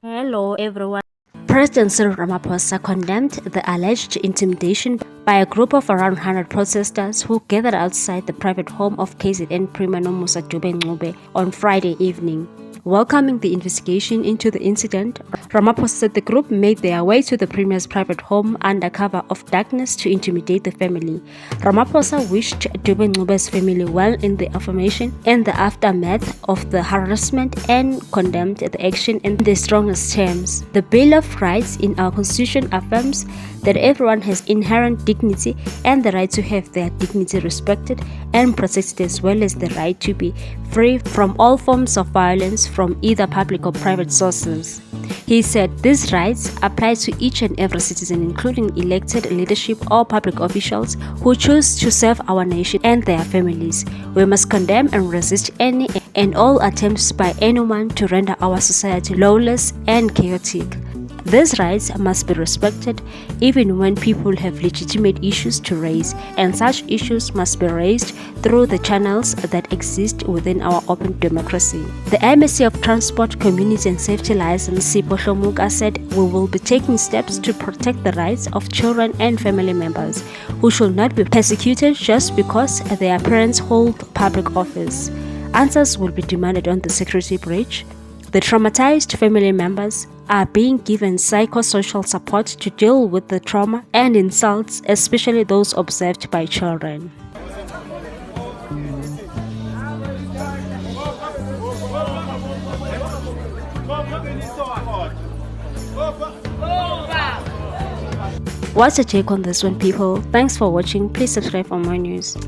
Hello everyone. President Cyril Ramaphosa condemned the alleged intimidation by a group of around 100 protesters who gathered outside the private home of KZN Premier Nomusa on Friday evening. Welcoming the investigation into the incident, Ramaphosa said the group made their way to the Premier's private home under cover of darkness to intimidate the family. Ramaphosa wished Dube family well in the affirmation and the aftermath of the harassment and condemned the action in the strongest terms. The Bill of Rights in our Constitution affirms that everyone has inherent dignity and the right to have their dignity respected and protected, as well as the right to be free from all forms of violence from either public or private sources. He said these rights apply to each and every citizen, including elected leadership or public officials who choose to serve our nation and their families. We must condemn and resist any and all attempts by anyone to render our society lawless and chaotic. These rights must be respected even when people have legitimate issues to raise, and such issues must be raised through the channels that exist within our open democracy. The Embassy of Transport, Community and Safety Liaison Sipho Hlomuka said, "We will be taking steps to protect the rights of children and family members who should not be persecuted just because their parents hold public office. Answers will be demanded on the security breach. The traumatized family members are being given psychosocial support to deal with the trauma and insults, especially those observed by children." What's your take on this one, people? Thanks for watching. Please subscribe for more news.